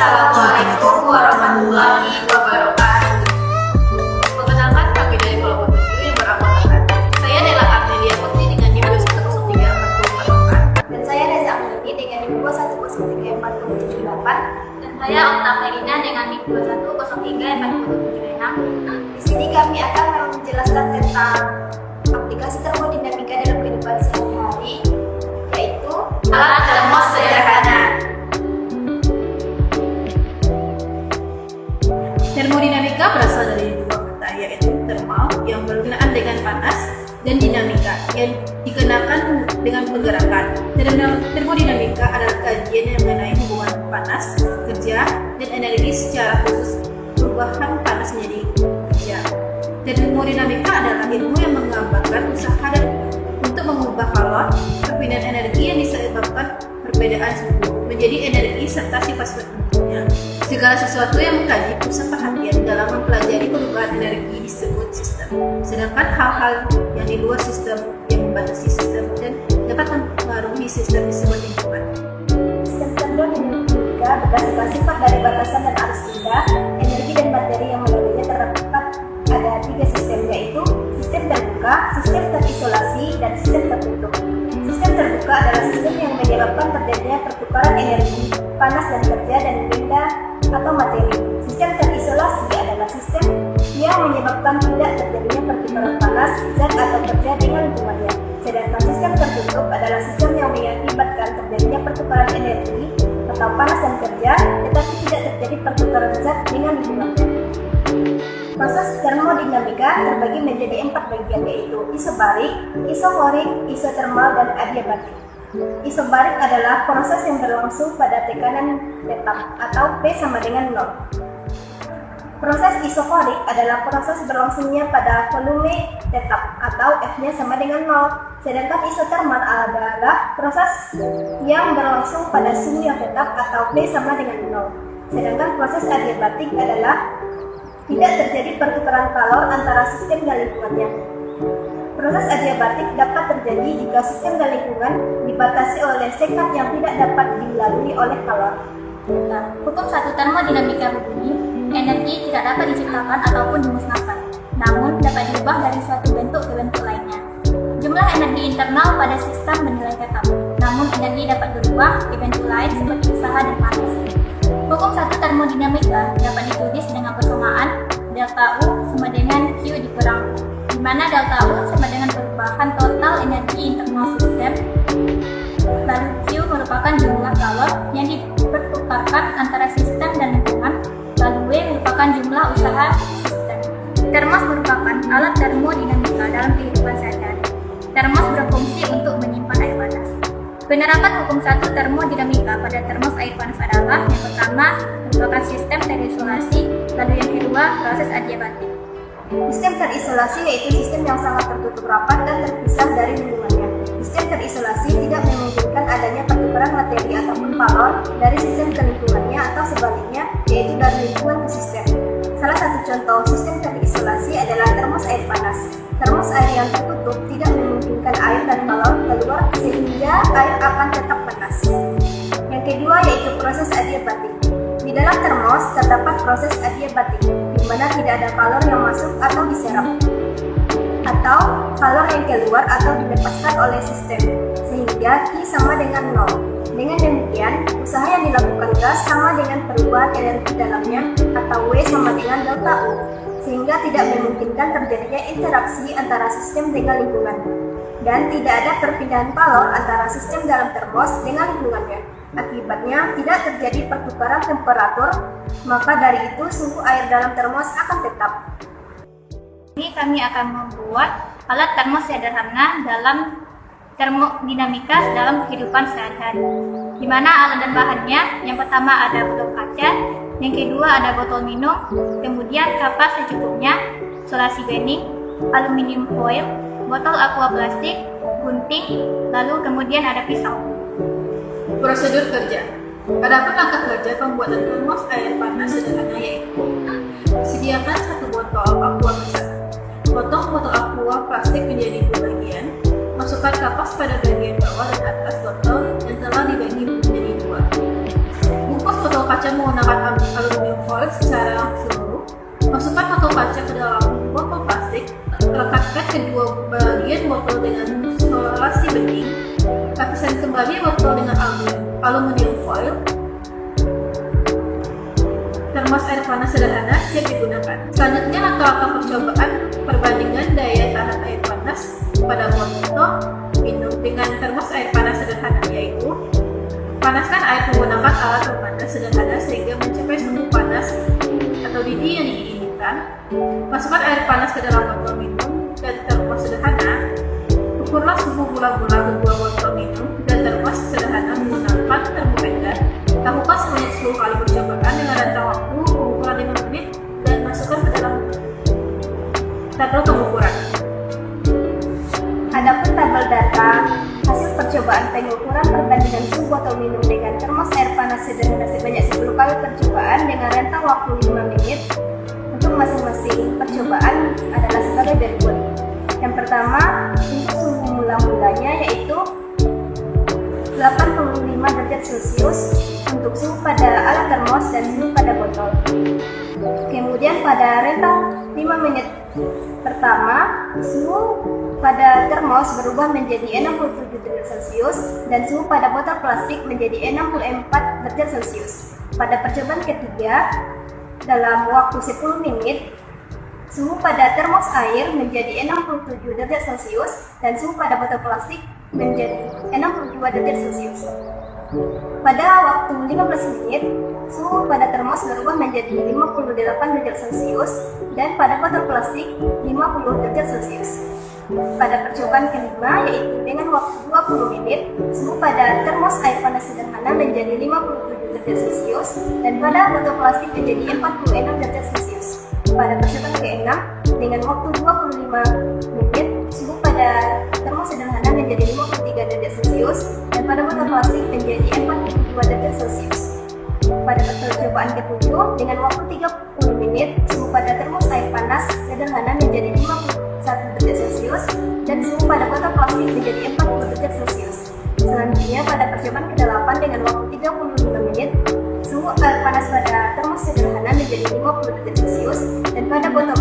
Assalamualaikum warahmatullahi wabarakatuh. Perkenalkan, kami dari kelompok 7 yang beranggotakan. Saya adalah Ardelia Putri dengan NIM 210344. Dan saya Reza Amriti dengan NIM 21034078. Dan saya Okta Felina dengan NIM 21034076. Di sini kami akan menjelaskan tentang aplikasi termodinamika dalam kehidupan sehari-hari, yaitu Alat termos sederhana. Termodinamika berasal dari dua kata, yaitu thermal yang berkenaan dengan panas dan dinamika yang dikenakan dengan pergerakan. Termodinamika adalah kajian yang mengenai hubungan panas, kerja, dan energi secara khusus perubahan panas menjadi kerja. Termodinamika adalah ilmu yang menggambarkan usaha dan untuk mengubah kalor, perpindahan energi yang disebabkan perbedaan suhu menjadi energi serta sifat bentuknya. Segala sesuatu yang mengkaji pusat perhatian dalam mempelajari perubahan energi disebut sistem. Sedangkan hal-hal yang di luar sistem yang membatasi sistem dan dapat mempengaruhi sistem disebut lingkungan. Sistem termodinamika berdasarkan sifat dari batasan dan arus benda, energi dan materi yang melaluinya terdapat ada 3 sistem, yaitu sistem terbuka, sistem terisolasi, dan sistem tertutup. Sistem terbuka adalah sistem yang menyebabkan terjadinya pertukaran energi, panas dan kerja dan benda atau materi. Sistem terisolasi adalah sistem yang menyebabkan tidak terjadinya pertukaran panas, zat atau kerja dengan lingkungannya. Sedangkan sistem tertutup adalah sistem yang mengakibatkan terjadinya pertukaran energi atau panas dan kerja, tetapi tidak terjadi pertukaran zat dengan lingkungannya. Proses termodinamika terbagi menjadi 4 bagian, yaitu isobarik, isokorik, isotermal, dan adiabatik. Isobarik adalah proses yang berlangsung pada tekanan tetap atau P sama dengan 0. Proses isokorik adalah proses berlangsungnya pada volume tetap atau F-nya sama dengan 0. Sedangkan isotermal adalah proses yang berlangsung pada suhu yang tetap atau P sama dengan 0. Sedangkan proses adiabatik adalah tidak terjadi pertukaran kalor antara sistem dan lingkungannya. Proses adiabatik dapat terjadi jika sistem dan lingkungan dibatasi oleh sekat yang tidak dapat dilalui oleh kalor. Nah, hukum satu termodinamika berbunyi, energi tidak dapat diciptakan ataupun dimusnahkan, namun dapat diubah dari suatu bentuk ke bentuk lainnya. Jumlah energi internal pada sistem bernilai tetap, namun energi dapat berubah ke bentuk lain seperti usaha dan panas. Hukum satu termodinamika dapat ditulis dengan persamaan delta U sama dengan Q dikurang V, di mana delta U sama dengan perubahan total energi internal sistem, lalu Q merupakan jumlah kalor yang dipertukarkan antara sistem dan lingkungan, lalu W merupakan jumlah usaha sistem. Termos merupakan alat termodinamika dalam kehidupan sehari-hari. Termos berfungsi untuk menyimpan air panas. Penerapan hukum satu termodinamika pada termos air panas adalah: yang pertama, merupakan sistem terisolasi, lalu yang kedua, proses adiabatik. Sistem terisolasi yaitu sistem yang sangat tertutup rapat dan terpisah dari lingkungannya. Sistem terisolasi tidak memungkinkan adanya pertukaran materi ataupun kalor dari sistem ke lingkungannya atau sebaliknya, yaitu dari lingkungan ke sistem. Salah satu contoh sistem terisolasi adalah termos air panas. Termos air yang tertutup tidak memungkinkan air dan kalor keluar sehingga air akan tetap panas. Yang kedua yaitu proses adiabatik. Di dalam termos terdapat proses adiabatik, di mana tidak ada kalor yang masuk atau diserap, atau kalor yang keluar atau dilepaskan oleh sistem, sehingga Q sama dengan 0. Dengan demikian, usaha yang dilakukan gas sama dengan perubahan energi dalamnya, atau W sama dengan delta U, sehingga tidak memungkinkan terjadinya interaksi antara sistem dengan lingkungan, dan tidak ada perpindahan kalor antara sistem dalam termos dengan lingkungannya. Akibatnya, tidak terjadi pertukaran temperatur, maka dari itu suhu air dalam termos akan tetap. Ini kami akan membuat alat termos sederhana dalam termodinamika dalam kehidupan sehari-hari, di mana alat dan bahannya yang pertama ada botol kaca, yang kedua ada botol minum, kemudian kapas secukupnya, solasi bening, aluminium foil, botol aqua plastik, gunting, lalu kemudian ada pisau. Prosedur kerja. Adapun langkah kerja pembuatan termos air panas sederhana yaitu: sediakan 1 botol aqua besar. Potong botol aqua plastik menjadi 2 bagian. Masukkan kapas pada bagian bawah dan atas botol yang telah dibagi menjadi 2. Bungkus botol kaca menggunakan botol dengan aluminium foil, termos air panas sederhana siap digunakan. Selanjutnya, langkah-langkah percobaan perbandingan daya tahan air panas pada botol minum dengan termos air panas sederhana, yaitu panaskan air menggunakan alat pemanas sederhana sehingga mencapai suhu panas atau didih yang diinginkan. Masukkan air panas ke dalam botol minum dan termos sederhana. Ukurlah suhu gula-gula kedua botol minum dan termos sederhana menggunakan termometer. Lakukan sebanyak 10 kali percobaan dengan rentang waktu pengukuran 5 menit dan masukkan ke dalam tabel pengukuran. Adapun tabel data hasil percobaan pengukuran perbandingan suhu botol minum dengan termos air panas sederhana sebanyak 10 kali percobaan dengan rentang waktu 5 menit untuk masing-masing percobaan adalah sebagai berikut. Yang pertama, untuk suhu mula-mulanya yaitu 85 derajat Celcius untuk suhu pada alat termos dan suhu pada botol. Kemudian pada rentang 5 menit pertama, suhu pada termos berubah menjadi 67 derajat Celcius dan suhu pada botol plastik menjadi 64 derajat Celcius. Pada percobaan ketiga, dalam waktu 10 menit, suhu pada termos air menjadi 67 derajat Celcius dan suhu pada botol plastik menjadi 62 derajat Celcius. Pada waktu 15 menit, suhu pada termos berubah menjadi 58 derajat Celcius dan pada botol plastik 50 derajat Celcius. Pada percobaan kelima, yaitu dengan waktu 20 menit, suhu pada termos air panas sederhana menjadi 57 derajat Celcius dan pada botol plastik menjadi 46 derajat Celcius. Pada percobaan keenam, dengan waktu 25 menit, suhu pada termos sederhana menjadi 53 derajat Celcius dan pada botol plastik menjadi 42 derajat Celcius. Pada percobaan ketujuh, dengan waktu 30 menit, suhu pada termos air panas sederhana menjadi 51 derajat Celcius dan suhu pada botol plastik menjadi 40 derajat Celcius. Selanjutnya, pada percobaan ke-8 dengan waktu 35 menit, suhu air panas pada termos sederhana menjadi 50 derajat Celcius dan pada botol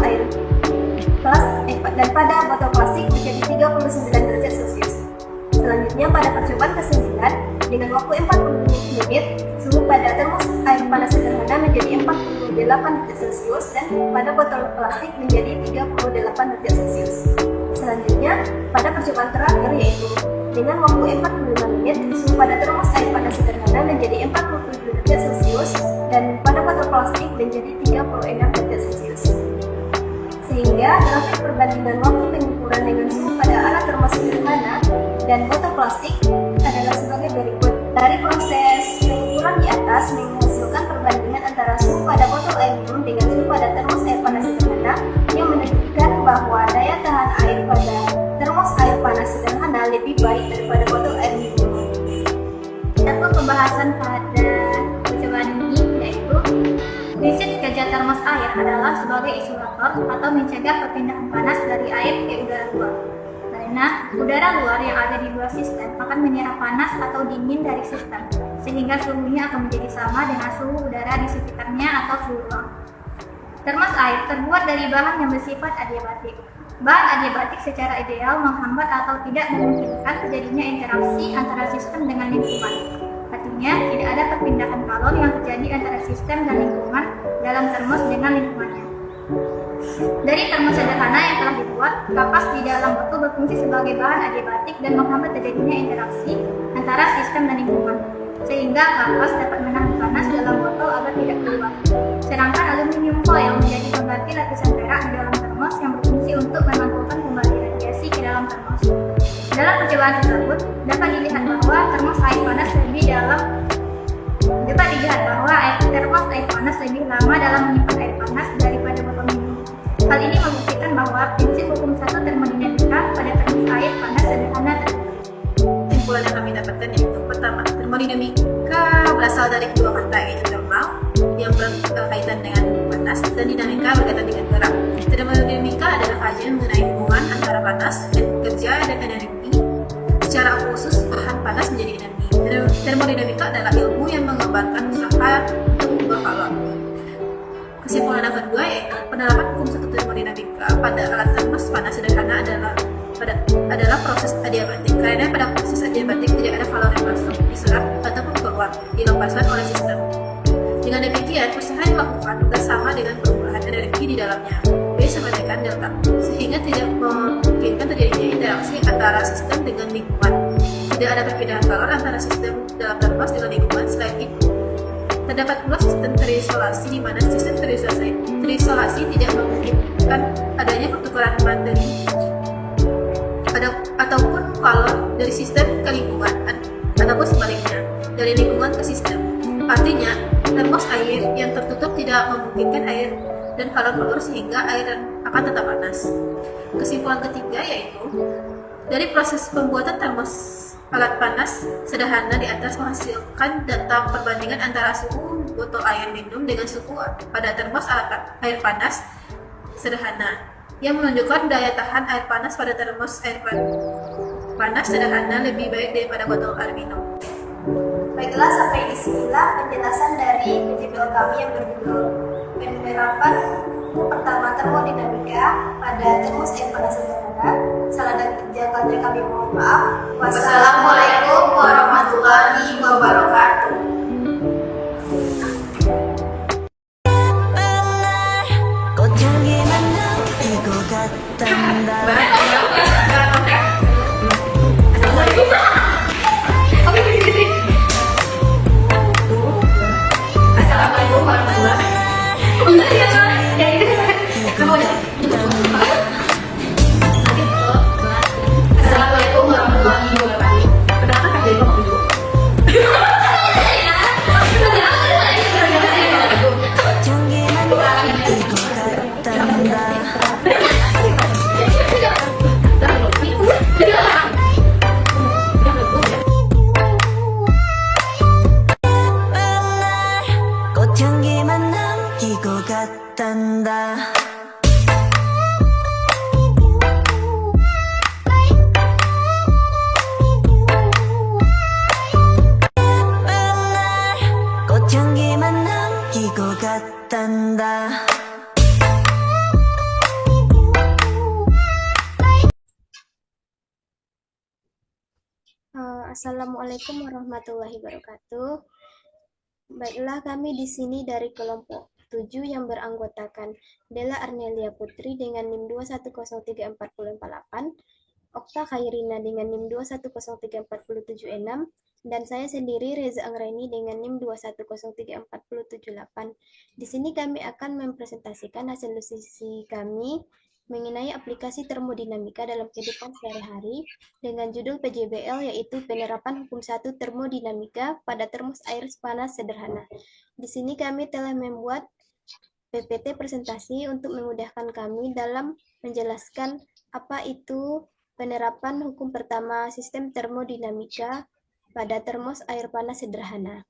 plastik menjadi 39 derajat Celcius. Selanjutnya, pada percobaan ke-9 dengan waktu 40 menit, suhu pada termos air panas sederhana menjadi 48 derajat Celcius dan pada botol plastik menjadi 38 derajat Celcius. Selanjutnya, pada percobaan terakhir yaitu dengan waktu 45 menit, suhu pada termos air panas sederhana menjadi 47 derajat Celcius dan pada botol plastik menjadi 36 derajat Celcius. Sehingga grafik perbandingan waktu pengukuran dengan suhu pada alat termos sederhana dan botol plastik adalah sebagai berikut. Dari proses pengukuran di atas menghasilkan perbandingan antara suhu pada botol air minum dengan suhu pada termos air panas sederhana yang menunjukkan bahwa daya tahan air pada termos air panas sederhana lebih baik daripada botol air minum. Adapun pembahasan pada percobaan ini yaitu prinsip kerja termos air adalah sebagai isolator atau mencegah perpindahan panas dari air ke udara luar. Karena udara luar yang ada di luar sistem akan menyerap panas atau dingin dari sistem, sehingga suhunya akan menjadi sama dengan suhu udara di sekitarnya atau suhu ruang. Termos air terbuat dari bahan yang bersifat adiabatik. Bahan adiabatik secara ideal menghambat atau tidak memungkinkan terjadinya interaksi antara sistem dengan lingkungan. Artinya, tidak ada perpindahan kalor yang terjadi antara sistem dan lingkungan dalam termos dengan lingkungannya. Dari termos sederhana yang telah dibuat, kapas di dalam botol berfungsi sebagai bahan adiabatik dan menghambat terjadinya interaksi antara sistem dan lingkungan, sehingga kapas dapat menahan panas dalam botol agar tidak keluar. Sedangkan aluminium foil menjadi pengganti lapisan perak di dalam termos yang berfungsi untuk memantulkan kembali radiasi ke dalam termos. Dalam percobaan tersebut, dapat dilihat bahwa termos air panas lebih lama dalam menyimpan air panas daripada botol minum. Hal ini membuktikan bahwa prinsip hukum satu termodinamika pada termos air panas sederhana terbukti. Kesimpulan yang kami dapatkan yaitu pertama, termodinamika berasal dari dua kata yaitu thermal yang berkaitan dengan panas dan dinamika berkaitan dengan gerak. Termodinamika adalah kajian mengenai hubungan antara panas dan kerja dan energi. Secara khusus, bahan panas menjadi energi. Termodinamika adalah ilmu yang menggambarkan usaha untuk mengubah kalor. Kesimpulan yang kedua yaitu penerapan hukum satu termodinamika pada alat termos panas sederhana adalah adalah proses adiabatik, karena pada proses adiabatik tidak ada kalori yang masuk, diserap, ataupun keluar, dilepaskan oleh sistem. Dengan demikian, usaha yang dilakukan bersama dengan perubahan energi di dalamnya, B sama dengan delta, sehingga tidak memungkinkan terjadinya interaksi antara sistem dengan lingkungan. Tidak ada perpindahan kalor antara sistem dalam termos dengan lingkungan. Selain itu, terdapat pula sistem terisolasi, di mana sistem terisolasi tidak memungkinkan adanya pertukaran materi ataupun kalor dari sistem ke lingkungan, ataupun sebaliknya, dari lingkungan ke sistem. Artinya, termos air yang tertutup tidak memungkinkan air dan kalor keluar, sehingga air akan tetap panas. Kesimpulan ketiga yaitu, dari proses pembuatan termos alat panas sederhana di atas menghasilkan data perbandingan antara suhu botol air minum dengan suhu pada termos air panas sederhana, yang menunjukkan daya tahan air panas pada termos air panas sederhana lebih baik daripada botol air minum. Baiklah, sampai di sinilah penjelasan dari PJPL kami yang berjudul penerapan pertama termodinamika pada termos air panas sederhana. Salah dan kerja kami mohon maaf. Wassalamualaikum warahmatullahi wabarakatuh. 꽃향기만 남기고 갔단다. Assalamualaikum warahmatullahi Assalamualaikum warahmatullahi wabarakatuh. Perkenalkan dari Bapak Ibu. 꽃향기만 남기고 갔단다. 꽃향기만 남기고 갔단다. 꽃향기만 남기고 갔단다. Assalamualaikum warahmatullahi wabarakatuh. Baiklah, kami di sini dari kelompok 7 yang beranggotakan Della Arnelia Putri dengan NIM 2103448, Okta Khairina dengan NIM 2103476, dan saya sendiri Reza Anggraini dengan NIM 2103478. Di sini kami akan mempresentasikan hasil diskusi kami mengenai aplikasi termodinamika dalam kehidupan sehari-hari dengan judul PJBL, yaitu penerapan hukum 1 termodinamika pada termos air panas sederhana. Di sini kami telah membuat PPT presentasi untuk memudahkan kami dalam menjelaskan apa itu penerapan hukum pertama sistem termodinamika pada termos air panas sederhana.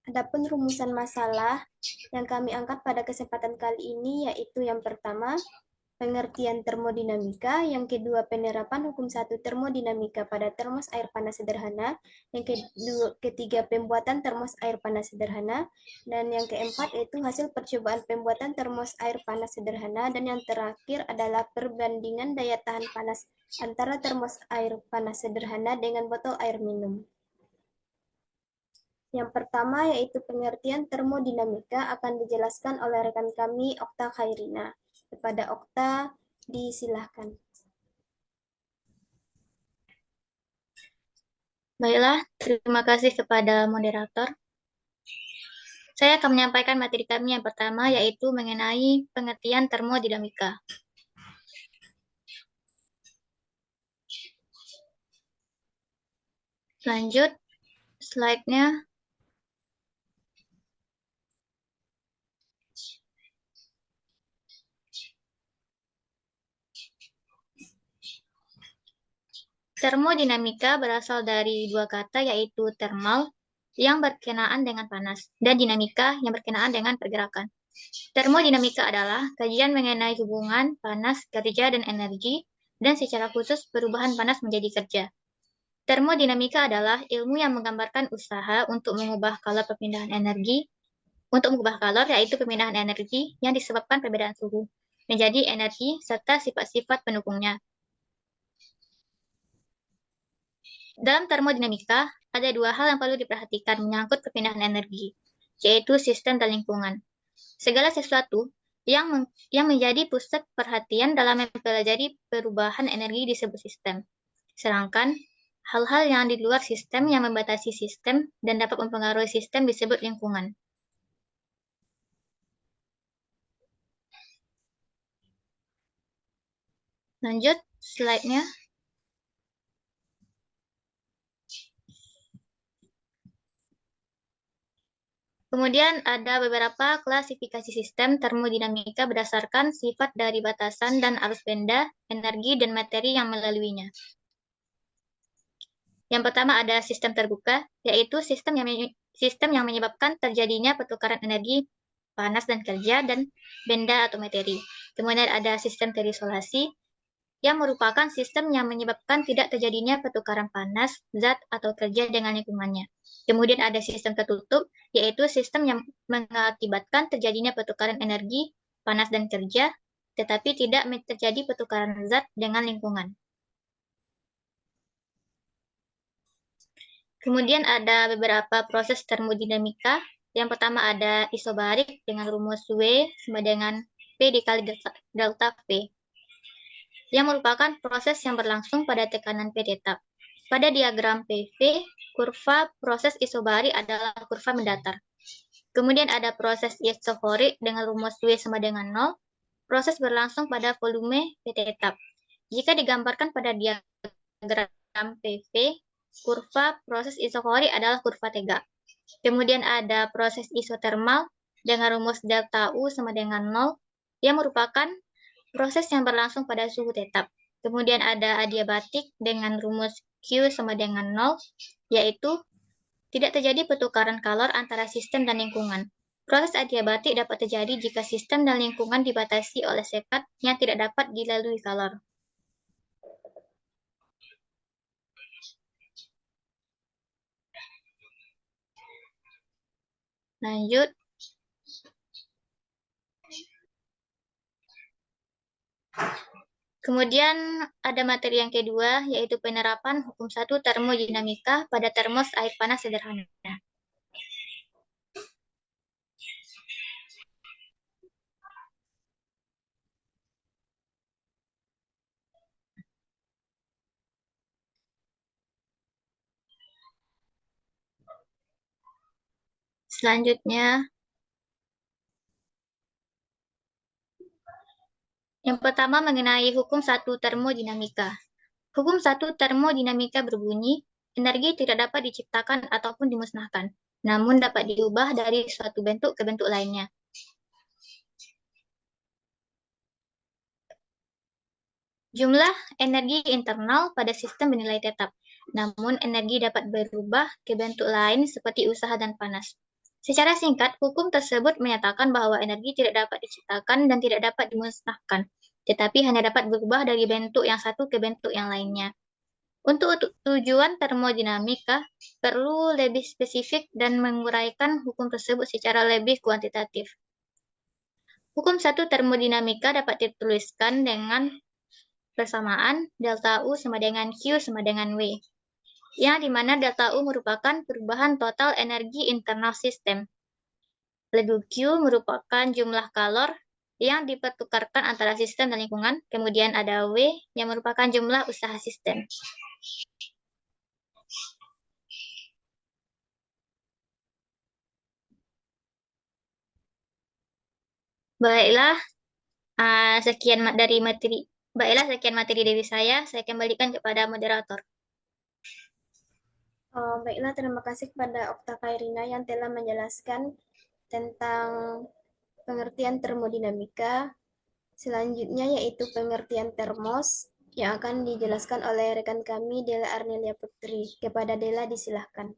Adapun rumusan masalah yang kami angkat pada kesempatan kali ini yaitu yang pertama, pengertian termodinamika, yang kedua, penerapan hukum 1 termodinamika pada termos air panas sederhana, yang ketiga, pembuatan termos air panas sederhana, dan yang keempat yaitu hasil percobaan pembuatan termos air panas sederhana, dan yang terakhir adalah perbandingan daya tahan panas antara termos air panas sederhana dengan botol air minum. Yang pertama yaitu pengertian termodinamika akan dijelaskan oleh rekan kami Okta Khairina. Kepada Okta, disilahkan. Baiklah, terima kasih kepada moderator. Saya akan menyampaikan materi kami yang pertama, yaitu mengenai pengertian termodinamika. Lanjut, slide-nya. Termodinamika berasal dari dua kata, yaitu thermal yang berkenaan dengan panas dan dinamika yang berkenaan dengan pergerakan. Termodinamika adalah kajian mengenai hubungan panas, kerja, dan energi, dan secara khusus perubahan panas menjadi kerja. Termodinamika adalah ilmu yang menggambarkan usaha untuk mengubah kalor perpindahan energi, untuk mengubah kalor yaitu perpindahan energi yang disebabkan perbedaan suhu menjadi energi serta sifat-sifat pendukungnya. Dalam termodinamika, ada dua hal yang perlu diperhatikan menyangkut perpindahan energi, yaitu sistem dan lingkungan. Segala sesuatu yang menjadi pusat perhatian dalam mempelajari perubahan energi disebut sistem. Sedangkan hal-hal yang di luar sistem yang membatasi sistem dan dapat mempengaruhi sistem disebut lingkungan. Lanjut slide-nya. Kemudian ada beberapa klasifikasi sistem termodinamika berdasarkan sifat dari batasan dan arus benda, energi, dan materi yang melaluinya. Yang pertama ada sistem terbuka, yaitu sistem yang menyebabkan terjadinya pertukaran energi, panas dan kerja, dan benda atau materi. Kemudian ada sistem terisolasi, yang merupakan sistem yang menyebabkan tidak terjadinya pertukaran panas, zat, atau kerja dengan lingkungannya. Kemudian ada sistem tertutup, yaitu sistem yang mengakibatkan terjadinya pertukaran energi, panas, dan kerja, tetapi tidak terjadi pertukaran zat dengan lingkungan. Kemudian ada beberapa proses termodinamika. Yang pertama ada isobarik dengan rumus W sama dengan P dikali delta V, yang merupakan proses yang berlangsung pada tekanan P tetap. Pada diagram PV, kurva proses isobarik adalah kurva mendatar. Kemudian ada proses isohorik dengan rumus W sama dengan 0. Proses berlangsung pada volume P tetap. Jika digambarkan pada diagram PV, kurva proses isohorik adalah kurva tegak. Kemudian ada proses isotermal dengan rumus delta U sama dengan 0, yang merupakan proses yang berlangsung pada suhu tetap. Kemudian ada adiabatik dengan rumus Q sama dengan 0, yaitu tidak terjadi pertukaran kalor antara sistem dan lingkungan. Proses adiabatik dapat terjadi jika sistem dan lingkungan dibatasi oleh sekat yang tidak dapat dilalui kalor. Lanjut. Kemudian ada materi yang kedua, yaitu penerapan hukum 1 termodinamika pada termos air panas sederhana. Selanjutnya, yang pertama mengenai hukum 1 termodinamika. Hukum 1 termodinamika berbunyi, energi tidak dapat diciptakan ataupun dimusnahkan, namun dapat diubah dari suatu bentuk ke bentuk lainnya. Jumlah energi internal pada sistem bernilai tetap, namun energi dapat berubah ke bentuk lain seperti usaha dan panas. Secara singkat, hukum tersebut menyatakan bahwa energi tidak dapat diciptakan dan tidak dapat dimusnahkan, tetapi hanya dapat berubah dari bentuk yang satu ke bentuk yang lainnya. Untuk tujuan termodinamika, perlu lebih spesifik dan menguraikan hukum tersebut secara lebih kuantitatif. Hukum 1 termodinamika dapat dituliskan dengan persamaan delta U sama dengan Q sama dengan W, yang dimana delta U merupakan perubahan total energi internal sistem. Lalu Q merupakan jumlah kalor yang dipertukarkan antara sistem dan lingkungan, kemudian ada W yang merupakan jumlah usaha sistem. Baiklah, sekian materi dari saya kembalikan kepada moderator. Baiklah, terima kasih kepada Okta Kairina yang telah menjelaskan tentang pengertian termodinamika. Selanjutnya yaitu pengertian termos yang akan dijelaskan oleh rekan kami Dela Arnelia Putri. Kepada Dela disilahkan.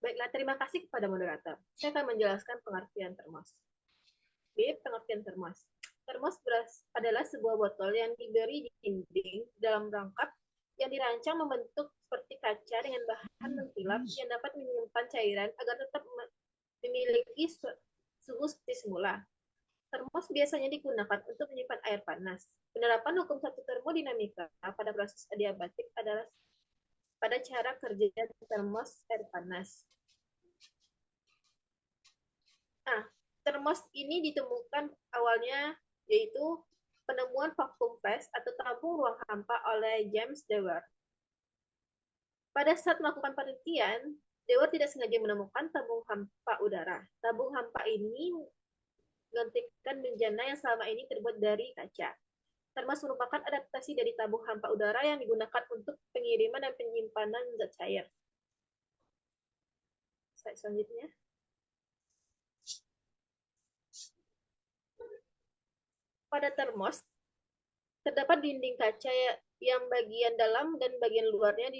Baiklah, terima kasih kepada moderator. Saya akan menjelaskan pengertian termos. Pengertian termos. Termos adalah sebuah botol yang diberi di dinding dalam rangkap yang dirancang membentuk seperti kaca dengan bahan mengkilap yang dapat menyimpan cairan agar tetap memiliki suhu seperti semula. Termos biasanya digunakan untuk menyimpan air panas. Penerapan hukum satu termodinamika pada proses adiabatik adalah pada cara kerja termos air panas. Nah, termos ini ditemukan awalnya yaitu penemuan vacuum vase atau tabung ruang hampa oleh James Dewar. Pada saat melakukan penelitian, Dewar tidak sengaja menemukan tabung hampa udara. Tabung hampa ini menggantikan bejana yang selama ini terbuat dari kaca. Termos merupakan adaptasi dari tabung hampa udara yang digunakan untuk pengiriman dan penyimpanan zat cair. Slide selanjutnya. Pada termos, terdapat dinding kaca yang bagian dalam dan bagian luarnya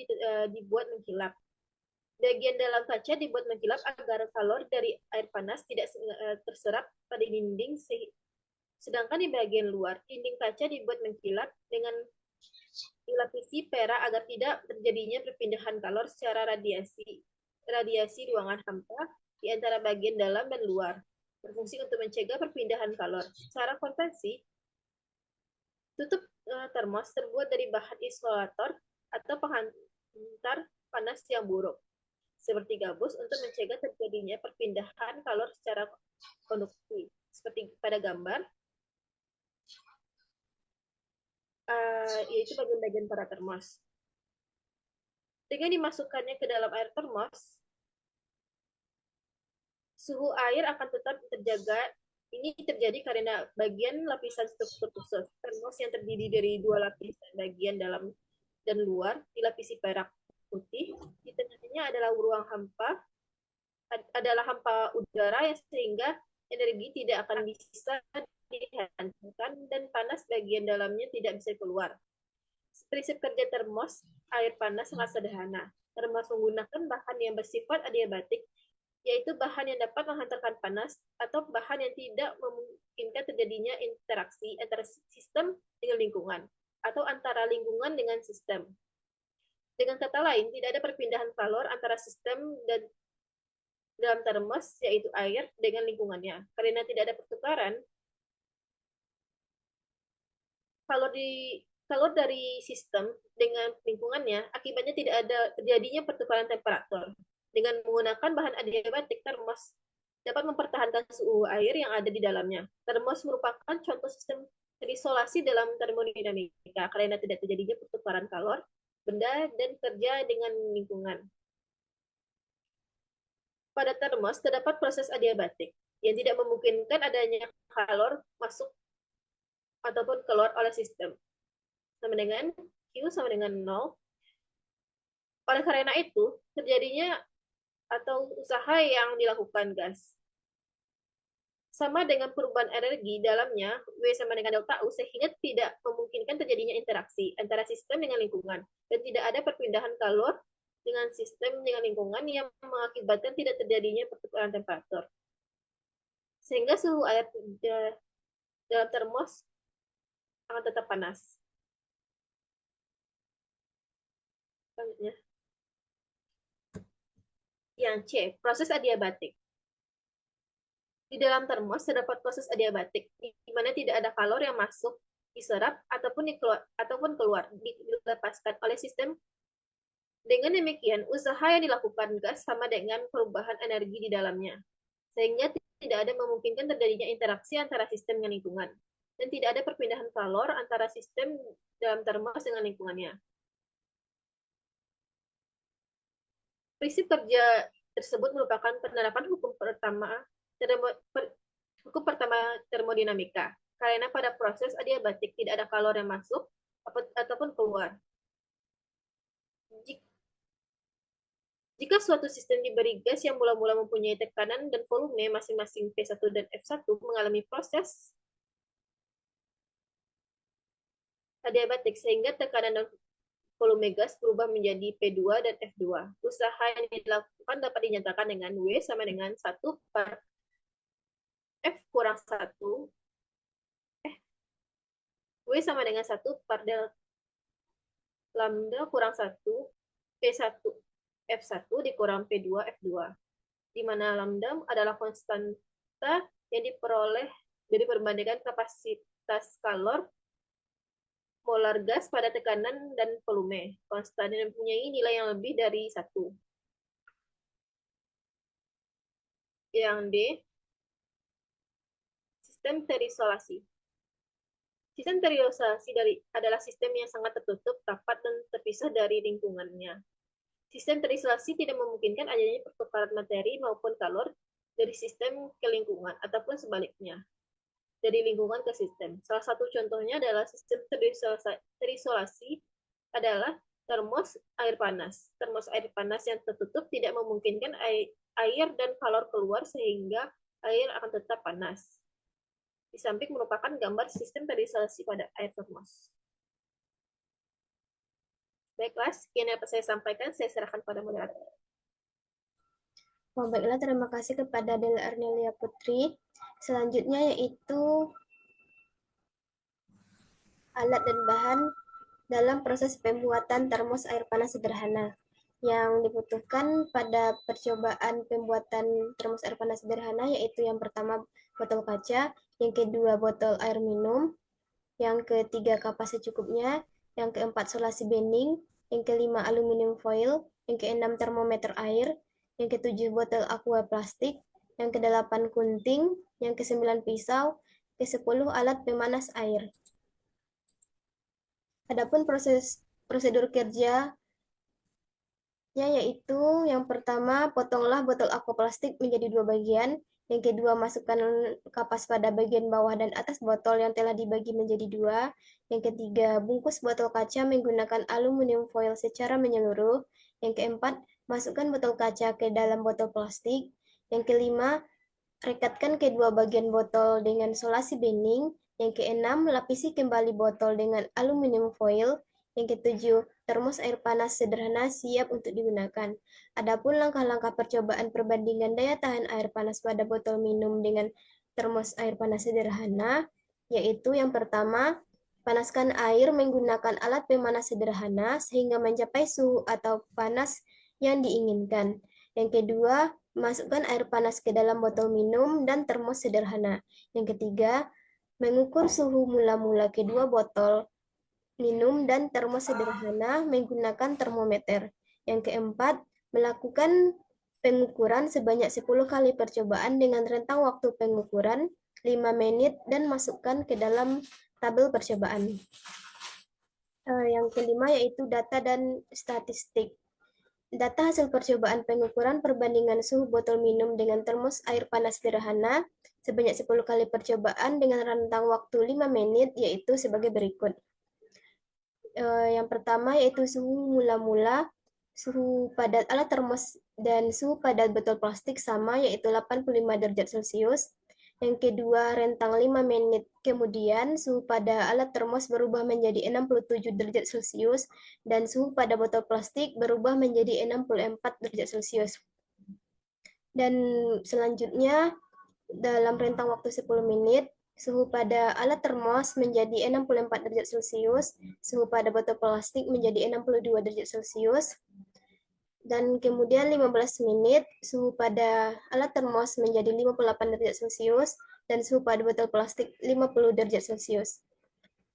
dibuat mengkilap. Bagian dalam kaca dibuat mengkilap agar kalor dari air panas tidak terserap pada dinding, sedangkan di bagian luar, dinding kaca dibuat mengkilap dengan dilapisi perak agar tidak terjadinya perpindahan kalor secara radiasi ruangan hampa di antara bagian dalam dan luar. Berfungsi untuk mencegah perpindahan kalor. Secara konvensi, tutup termos terbuat dari bahan isolator atau penghantar panas yang buruk, seperti gabus untuk mencegah terjadinya perpindahan kalor secara konduktif. Seperti pada gambar, yaitu bagian-bagian para termos. Dengan dimasukkannya ke dalam air termos, suhu air akan tetap terjaga. Ini terjadi karena bagian lapisan struktur khusus. Termos yang terdiri dari dua lapisan, bagian dalam dan luar, dilapisi perak putih. Di tengahnya adalah ruang hampa, adalah hampa udara, yang sehingga energi tidak akan bisa dihancurkan dan panas bagian dalamnya tidak bisa keluar. Prinsip kerja termos air panas sangat sederhana. Termos menggunakan bahan yang bersifat adiabatik, yaitu bahan yang dapat menghantarkan panas atau bahan yang tidak memungkinkan terjadinya interaksi antara sistem dengan lingkungan atau antara lingkungan dengan sistem. Dengan kata lain, tidak ada perpindahan kalor antara sistem dan dalam termos, yaitu air, dengan lingkungannya. Karena tidak ada pertukaran, kalor dari sistem dengan lingkungannya, akibatnya tidak ada terjadinya pertukaran temperatur. Dengan menggunakan bahan adiabatik, termos dapat mempertahankan suhu air yang ada di dalamnya. Termos merupakan contoh sistem terisolasi dalam termodinamika karena tidak terjadinya pertukaran kalor, benda, dan kerja dengan lingkungan. Pada termos terdapat proses adiabatik yang tidak memungkinkan adanya kalor masuk ataupun keluar oleh sistem. Sama dengan Q sama dengan 0. Oleh karena itu, terjadinya atau usaha yang dilakukan gas. Sama dengan perubahan energi dalamnya, W sama dengan delta U, sehingga tidak memungkinkan terjadinya interaksi antara sistem dengan lingkungan, dan tidak ada perpindahan kalor dengan sistem dengan lingkungan yang mengakibatkan tidak terjadinya pertukaran temperatur. Sehingga suhu air dalam termos akan tetap panas. Selanjutnya. Yang C, proses adiabatik. Di dalam termos terdapat proses adiabatik, di mana tidak ada kalor yang masuk, diserap, ataupun keluar, dilepaskan oleh sistem. Dengan demikian, usaha yang dilakukan gas sama dengan perubahan energi di dalamnya, sehingga tidak ada memungkinkan terjadinya interaksi antara sistem dengan lingkungan, dan tidak ada perpindahan kalor antara sistem dalam termos dengan lingkungannya. Prinsip kerja tersebut merupakan penerapan hukum pertama termodinamika, karena pada proses adiabatik tidak ada kalor yang masuk ataupun keluar. Jika suatu sistem diberi gas yang mula-mula mempunyai tekanan dan volume masing-masing P1 dan F1 mengalami proses adiabatik sehingga tekanan dan volume gas berubah menjadi P2 dan F2. Usaha yang dilakukan dapat dinyatakan dengan W sama dengan 1 per F kurang 1 W sama dengan 1 per del lambda kurang 1 P1 F1 dikurang P2 F2, di mana lambda adalah konstanta yang diperoleh dari perbandingan kapasitas kalor molar gas pada tekanan dan volume. Konstan yang mempunyai nilai yang lebih dari 1. Yang D, sistem terisolasi. Sistem terisolasi adalah sistem yang sangat tertutup, rapat, dan terpisah dari lingkungannya. Sistem terisolasi tidak memungkinkan adanya pertukaran materi maupun kalor dari sistem ke lingkungan, ataupun sebaliknya, dari lingkungan ke sistem. Salah satu contohnya adalah sistem terisolasi adalah termos air panas. Termos air panas yang tertutup tidak memungkinkan air dan kalor keluar sehingga air akan tetap panas. Di samping merupakan gambar sistem terisolasi pada air termos. Baiklah, sekian yang saya sampaikan, saya serahkan pada moderator. Oh, baiklah, terima kasih kepada Dela Arnelia Putri. Selanjutnya yaitu alat dan bahan dalam proses pembuatan termos air panas sederhana. Yang dibutuhkan pada percobaan pembuatan termos air panas sederhana yaitu yang pertama botol kaca, yang kedua botol air minum, yang ketiga kapas secukupnya, yang keempat solasi bening, yang kelima aluminium foil, yang keenam termometer air, yang ketujuh botol aqua plastik, yang kedelapan kunting, yang kesembilan pisau, kesepuluh alat pemanas air. Adapun prosedur kerja yaitu yang pertama, potonglah botol aqua plastik menjadi 2 bagian. Yang kedua, masukkan kapas pada bagian bawah dan atas botol yang telah dibagi menjadi 2. Yang ketiga, bungkus botol kaca menggunakan aluminium foil secara menyeluruh. Yang keempat, masukkan botol kaca ke dalam botol plastik. Yang kelima, rekatkan kedua bagian botol dengan solasi bening. Yang keenam, lapisi kembali botol dengan aluminium foil. Yang ketujuh, termos air panas sederhana siap untuk digunakan. Adapun langkah-langkah percobaan perbandingan daya tahan air panas pada botol minum dengan termos air panas sederhana, yaitu yang pertama, panaskan air menggunakan alat pemanas sederhana sehingga mencapai suhu atau panas yang diinginkan. Yang kedua, masukkan air panas ke dalam botol minum dan termos sederhana. Yang ketiga, mengukur suhu mula-mula kedua botol minum dan termos sederhana menggunakan termometer. Yang keempat, melakukan pengukuran sebanyak 10 kali percobaan dengan rentang waktu pengukuran 5 menit dan masukkan ke dalam tabel percobaan. Yang kelima yaitu data dan statistik. Data hasil percobaan pengukuran perbandingan suhu botol minum dengan termos air panas sederhana sebanyak 10 kali percobaan dengan rentang waktu 5 menit yaitu sebagai berikut. Yang pertama yaitu suhu mula-mula, suhu pada alat termos dan suhu pada botol plastik sama yaitu 85 derajat Celcius. Yang kedua, rentang 5 menit kemudian suhu pada alat termos berubah menjadi 67 derajat Celcius dan suhu pada botol plastik berubah menjadi 64 derajat Celcius. Dan selanjutnya dalam rentang waktu 10 menit suhu pada alat termos menjadi 64 derajat Celcius, suhu pada botol plastik menjadi 62 derajat Celcius, dan kemudian 15 menit suhu pada alat termos menjadi 58 derajat Celcius, dan suhu pada botol plastik 50 derajat Celcius.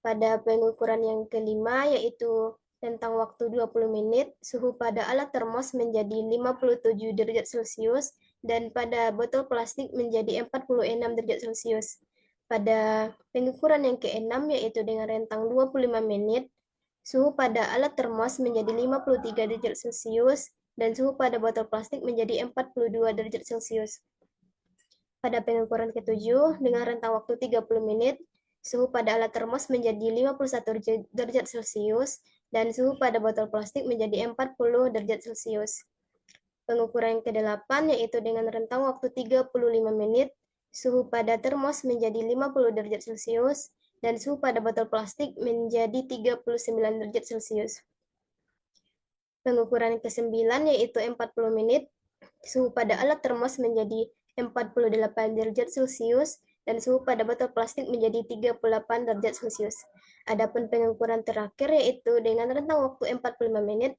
Pada pengukuran yang kelima yaitu rentang waktu 20 menit, suhu pada alat termos menjadi 57 derajat Celcius, dan pada botol plastik menjadi 46 derajat Celcius. Pada pengukuran yang keenam yaitu dengan rentang 25 menit, suhu pada alat termos menjadi 53 derajat Celcius dan suhu pada botol plastik menjadi 42 derajat Celcius. Pada pengukuran ketujuh dengan rentang waktu 30 menit, suhu pada alat termos menjadi 51 derajat Celcius dan suhu pada botol plastik menjadi 40 derajat Celcius. Pengukuran yang ke-8 yaitu dengan rentang waktu 35 menit, suhu pada termos menjadi 50 derajat Celcius, dan suhu pada botol plastik menjadi 39 derajat Celcius. Pengukuran ke-9 yaitu 40 menit, suhu pada alat termos menjadi 48 derajat Celcius, dan suhu pada botol plastik menjadi 38 derajat Celcius. Adapun pengukuran terakhir yaitu dengan rentang waktu 45 menit,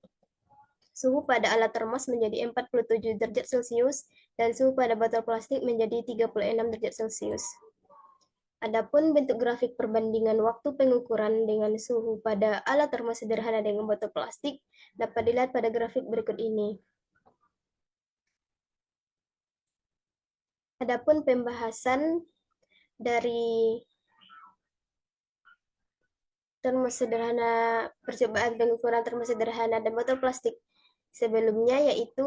suhu pada alat termos menjadi 47 derajat Celcius dan suhu pada botol plastik menjadi 36 derajat Celcius. Adapun bentuk grafik perbandingan waktu pengukuran dengan suhu pada alat termos sederhana dengan botol plastik dapat dilihat pada grafik berikut ini. Adapun pembahasan dari termos sederhana, percobaan pengukuran termos sederhana dan botol plastik sebelumnya, yaitu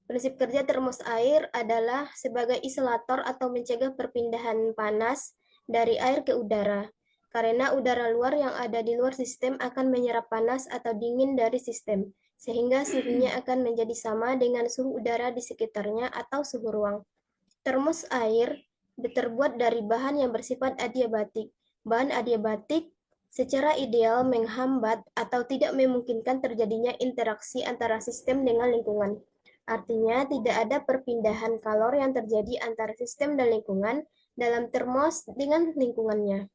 prinsip kerja termos air adalah sebagai isolator atau mencegah perpindahan panas dari air ke udara, karena udara luar yang ada di luar sistem akan menyerap panas atau dingin dari sistem, sehingga suhunya akan menjadi sama dengan suhu udara di sekitarnya atau suhu ruang. Termos air terbuat dari bahan yang bersifat adiabatik. Bahan adiabatik secara ideal menghambat atau tidak memungkinkan terjadinya interaksi antara sistem dengan lingkungan. Artinya, tidak ada perpindahan kalor yang terjadi antara sistem dan lingkungan dalam termos dengan lingkungannya.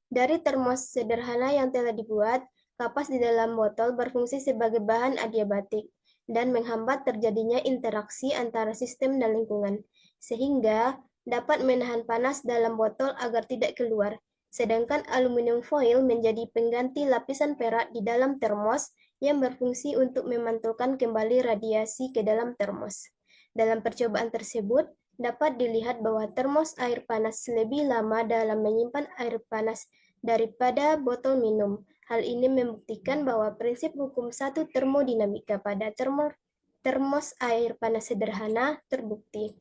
Dari termos sederhana yang telah dibuat, kapas di dalam botol berfungsi sebagai bahan adiabatik dan menghambat terjadinya interaksi antara sistem dan lingkungan, sehingga dapat menahan panas dalam botol agar tidak keluar. Sedangkan aluminium foil menjadi pengganti lapisan perak di dalam termos yang berfungsi untuk memantulkan kembali radiasi ke dalam termos. Dalam percobaan tersebut, dapat dilihat bahwa termos air panas lebih lama dalam menyimpan air panas daripada botol minum. Hal ini membuktikan bahwa prinsip hukum satu termodinamika pada termos air panas sederhana terbukti.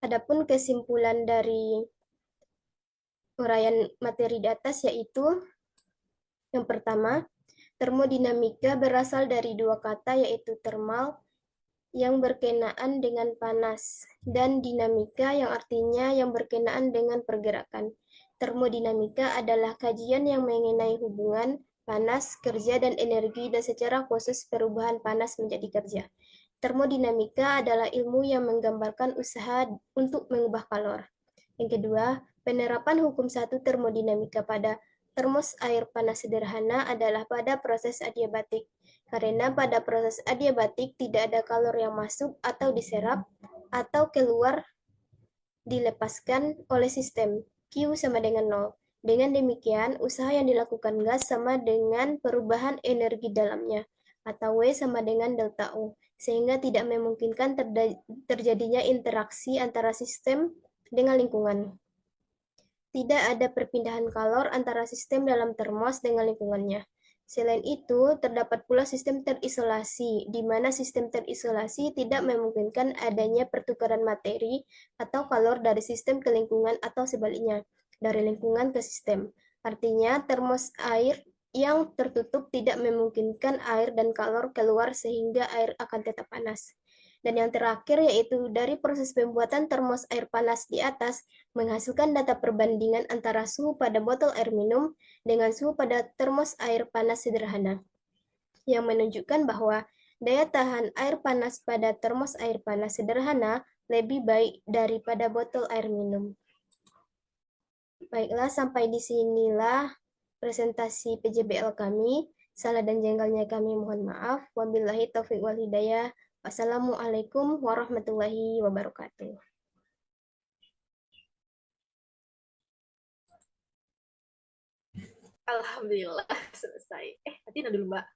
Adapun kesimpulan dari uraian materi di atas yaitu yang pertama, termodinamika berasal dari dua kata yaitu thermal yang berkenaan dengan panas dan dinamika yang artinya yang berkenaan dengan pergerakan. Termodinamika adalah kajian yang mengenai hubungan panas, kerja, dan energi dan secara khusus perubahan panas menjadi kerja. Termodinamika adalah ilmu yang menggambarkan usaha untuk mengubah kalor. Yang kedua, penerapan hukum satu termodinamika pada termos air panas sederhana adalah pada proses adiabatik. Karena pada proses adiabatik tidak ada kalor yang masuk atau diserap atau keluar dilepaskan oleh sistem. Q sama dengan 0. Dengan demikian, usaha yang dilakukan gas sama dengan perubahan energi dalamnya, atau W sama dengan delta U, sehingga tidak memungkinkan terjadinya interaksi antara sistem dengan lingkungan. Tidak ada perpindahan kalor antara sistem dalam termos dengan lingkungannya. Selain itu, terdapat pula sistem terisolasi, di mana sistem terisolasi tidak memungkinkan adanya pertukaran materi atau kalor dari sistem ke lingkungan atau sebaliknya, dari lingkungan ke sistem. Artinya, termos air yang tertutup tidak memungkinkan air dan kalor keluar sehingga air akan tetap panas. Dan yang terakhir yaitu dari proses pembuatan termos air panas di atas menghasilkan data perbandingan antara suhu pada botol air minum dengan suhu pada termos air panas sederhana, yang menunjukkan bahwa daya tahan air panas pada termos air panas sederhana lebih baik daripada botol air minum. Baiklah, sampai di sinilah presentasi PJBL kami. Salah dan jengkelnya kami mohon maaf. Wabillahi taufiq wal hidayah. Wassalamualaikum warahmatullahi wabarakatuh. Alhamdulillah selesai. Nanti dulu Mbak.